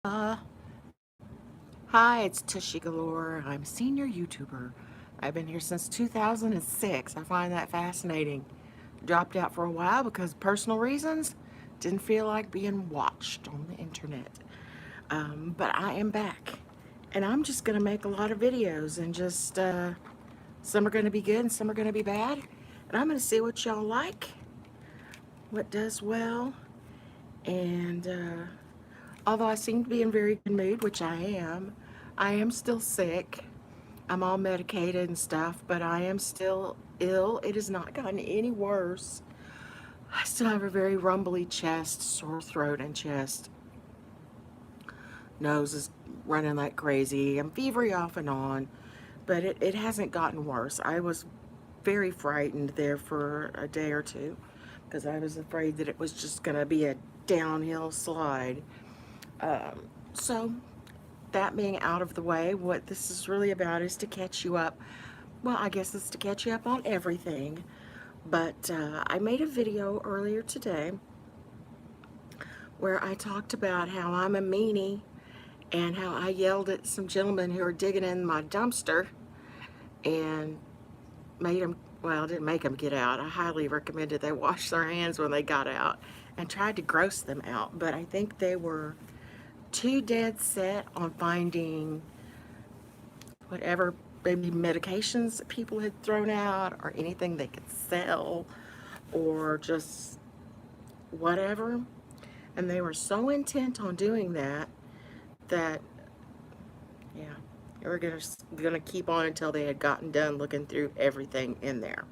Uh, Hi, it's TushyGalore. I'm a senior YouTuber. I've been here since 2006. I find that fascinating. Dropped out for a while because of personal reasons. Didn't feel like being watched on the internet. But I am back. And I'm just going to make a lot of videos and some are going to be good and some are going to be bad. And I'm going to see what y'all like, what does well. And although I seem to be in very good mood, which I am still sick. I'm all medicated and stuff, but I am still ill. It has not gotten any worse. I still have a very rumbly chest, sore throat and chest. Nose is running like crazy. I'm fevery off and on, but it hasn't gotten worse. I was very frightened there for a day or two because I was afraid that it was just going to be a downhill slide. So that being out of the way, what this is really about is to catch you up. Well, I guess it's to catch you up on everything. But I made a video earlier today where I talked about how I'm a meanie and how I yelled at some gentlemen who were digging in my dumpster and made them, well, didn't make them get out. I highly recommended they wash their hands when they got out and tried to gross them out. But I think they were too dead set on finding whatever maybe medications that people had thrown out or anything they could sell or just whatever. And they were so intent on doing that yeah, they were gonna keep on until they had gotten done looking through everything in there.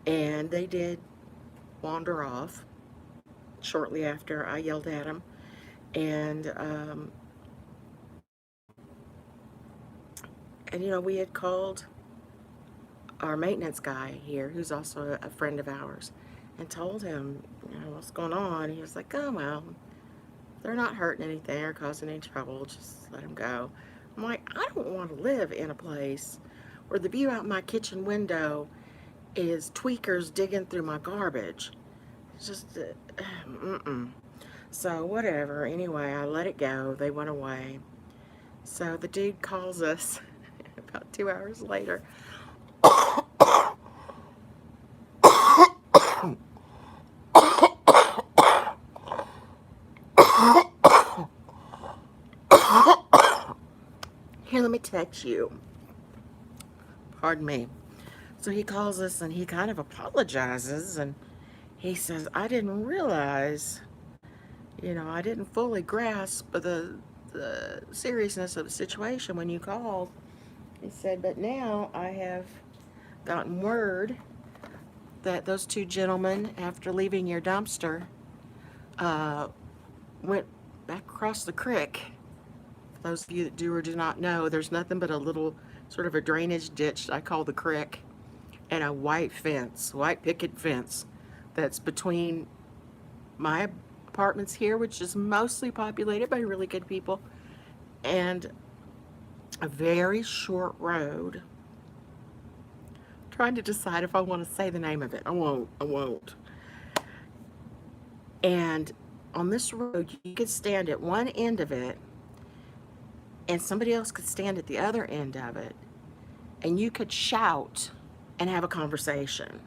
And they did wander off shortly after I yelled at them. And we had called our maintenance guy here, who's also a friend of ours, and told him, what's going on. He was like, oh, well, they're not hurting anything or causing any trouble. Just let them go. I'm like, I don't want to live in a place where the view out my kitchen window is tweakers digging through my garbage. It's just, mm-mm. So whatever. Anyway, I let it go. They went away. So the dude calls us about 2 hours later. Here, let me text you. Pardon me. So he calls us and he kind of apologizes and he says, I didn't realize, I didn't fully grasp the seriousness of the situation when you called. He said, but now I have gotten word that those two gentlemen, after leaving your dumpster, uh, went back across the creek. For those of you that do or do not know, there's nothing but a little sort of a drainage ditch I call the creek and a white fence, white picket fence that's between my apartments here, which is mostly populated by really good people, and a very short road. I'm trying to decide if I want to say the name of it. I won't. I won't. And on this road, you could stand at one end of it, and somebody else could stand at the other end of it, and you could shout and have a conversation.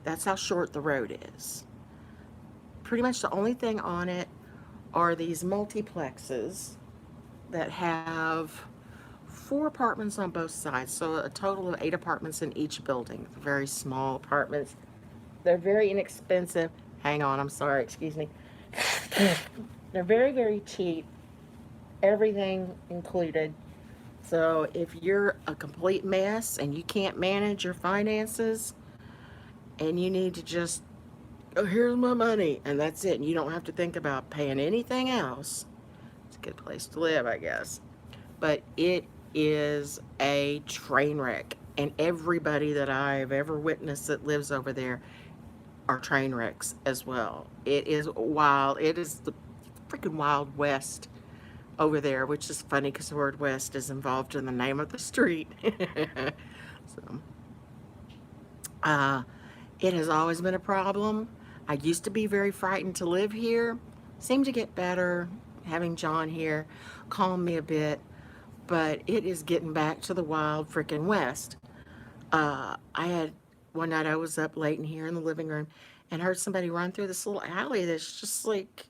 That's how short the road is. Pretty much the only thing on it are these multiplexes that have 4 apartments on both sides, so a total of 8 apartments in each building. Very small apartments. They're very inexpensive. Hang on, I'm sorry, excuse me. They're very, very cheap, everything included. So if you're a complete mess and you can't manage your finances and you need to just, oh, here's my money, and that's it, and you don't have to think about paying anything else, it's a good place to live, I guess. But it is a train wreck. And everybody that I've ever witnessed that lives over there are train wrecks as well. It is wild. It is the freaking Wild West over there, which is funny because the word West is involved in the name of the street. So, uh, it has always been a problem. I used to be very frightened to live here. Seemed to get better having John here calm me a bit, but it is getting back to the wild freaking west. I had one night I was up late in here in the living room and heard somebody run through this little alley that's just like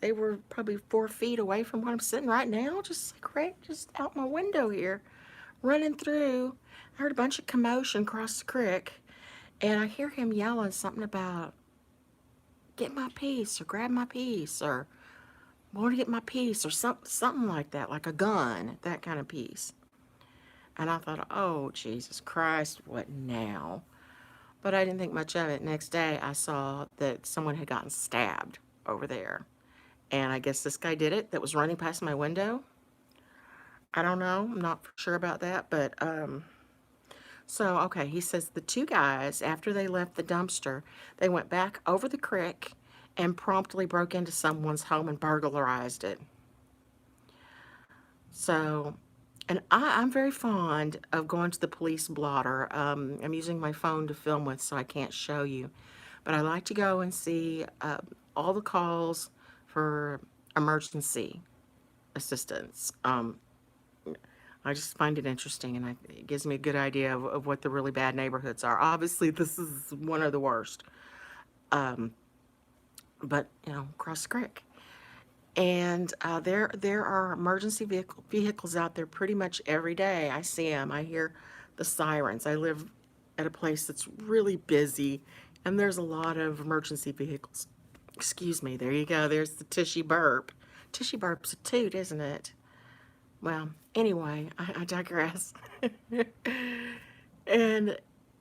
they were probably 4 feet away from where I'm sitting right now, just like right just out my window here, running through. I heard a bunch of commotion across the creek, and I hear him yelling something about get my piece or grab my piece or want to get my piece or something like that, like a gun, that kind of piece. And I thought, oh Jesus Christ, what now? But I didn't think much of it. Next day, I saw that someone had gotten stabbed over there. And I guess this guy did it that was running past my window. I don't know. I'm not sure about that. But so, okay, he says the two guys, after they left the dumpster, they went back over the creek and promptly broke into someone's home and burglarized it. So, and I'm very fond of going to the police blotter. I'm using my phone to film with, so I can't show you. But I like to go and see all the calls for emergency assistance. I just find it interesting, and it gives me a good idea of what the really bad neighborhoods are. Obviously, this is one of the worst, but across the creek. And there are emergency vehicles out there pretty much every day. I see them. I hear the sirens. I live at a place that's really busy, and there's a lot of emergency vehicles. Excuse me. There you go. There's the Tushy burp. Tushy burp's a toot, isn't it? Well, anyway, I digress. and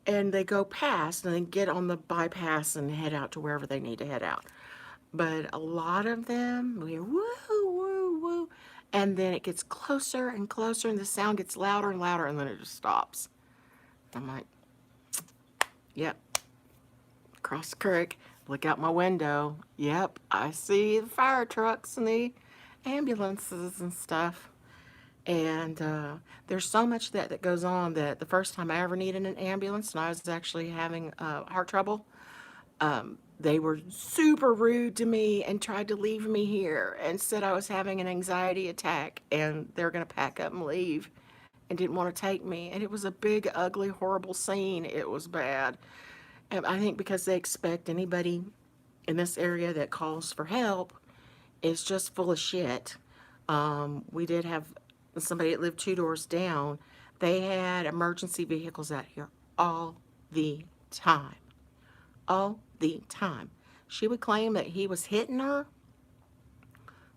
and they go past and then get on the bypass and head out to wherever they need to head out. But a lot of them, we woo, woo, woo. And then it gets closer and closer, and the sound gets louder and louder, and then it just stops. I'm like, yep, across the creek, look out my window. Yep, I see the fire trucks and the ambulances and stuff. And there's so much that goes on that the first time I ever needed an ambulance and I was actually having heart trouble, they were super rude to me and tried to leave me here and said I was having an anxiety attack and they're going to pack up and leave and didn't want to take me. And it was a big, ugly, horrible scene. It was bad. And I think because they expect anybody in this area that calls for help is just full of shit. We did have somebody that lived 2 doors down. They had emergency vehicles out here all the time. All the time. She would claim that he was hitting her,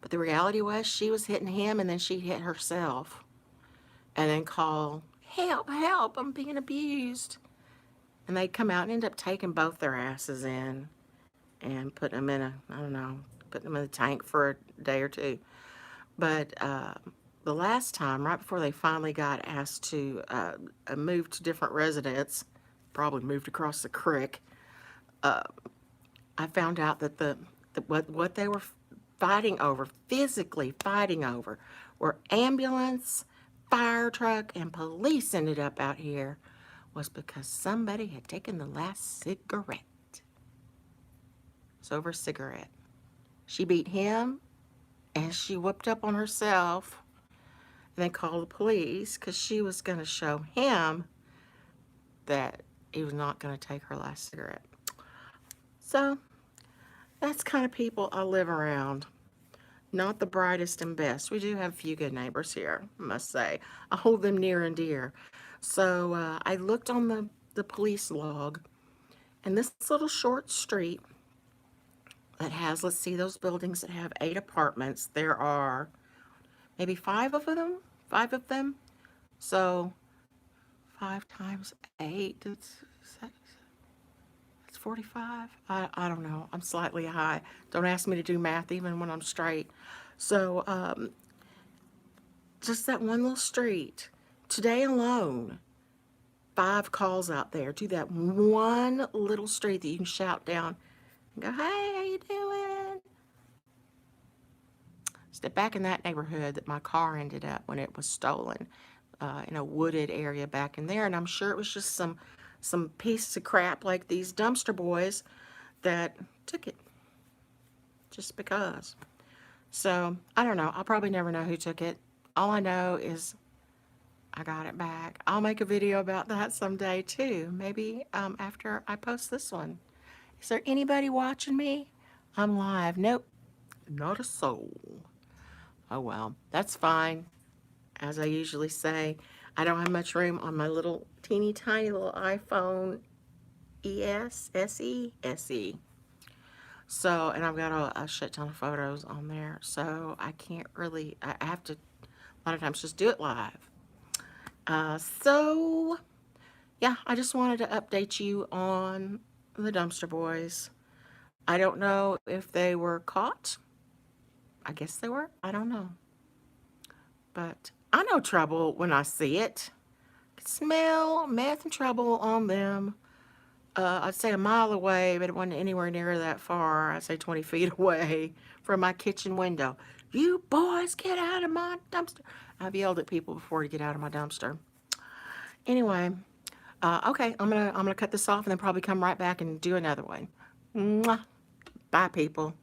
but the reality was she was hitting him and then she'd hit herself and then call, help, help, I'm being abused. And they'd come out and end up taking both their asses in and putting them in I don't know, putting them in the tank for a day or two. But the last time, right before they finally got asked to move to different residents, probably moved across the creek, I found out that what they were fighting over, physically fighting over, were ambulance, fire truck, and police ended up out here, was because somebody had taken the last cigarette. It's over a cigarette. She beat him, and she whipped up on herself, and they called the police because she was going to show him that he was not going to take her last cigarette. So that's kind of people I live around. Not the brightest and best. We do have a few good neighbors here, I must say. I hold them near and dear. So I looked on the police log, and this little short street that has, let's see, those buildings that have 8 apartments, there are maybe 5 of them. So 5 times 8, that's 45. I don't know. I'm slightly high. Don't ask me to do math even when I'm straight. So just that one little street. Today alone, 5 calls out there to that one little street that you can shout down and go, hey, how you doing? Step back in that neighborhood that my car ended up when it was stolen in a wooded area back in there. And I'm sure it was just some pieces of crap like these dumpster boys that took it just because. So I don't know. I'll probably never know who took it. All I know is I got it back. I'll make a video about that someday too. Maybe after I post this one. Is there anybody watching me? I'm live. Nope, not a soul. Oh well, that's fine. As I usually say, I don't have much room on my little teeny tiny little iPhone SE. So, and I've got a shit ton of photos on there. So I can't really, I have to a lot of times just do it live. So yeah, I just wanted to update you on the dumpster boys. I don't know if they were caught. I guess they were. I don't know. But I know trouble when I see it. I can smell meth and trouble on them. I'd say a mile away, but it wasn't anywhere near that far. I'd say 20 feet away from my kitchen window. You boys, get out of my dumpster. I've yelled at people before to get out of my dumpster. Anyway, okay, I'm gonna cut this off and then probably come right back and do another one. Mwah. Bye, people.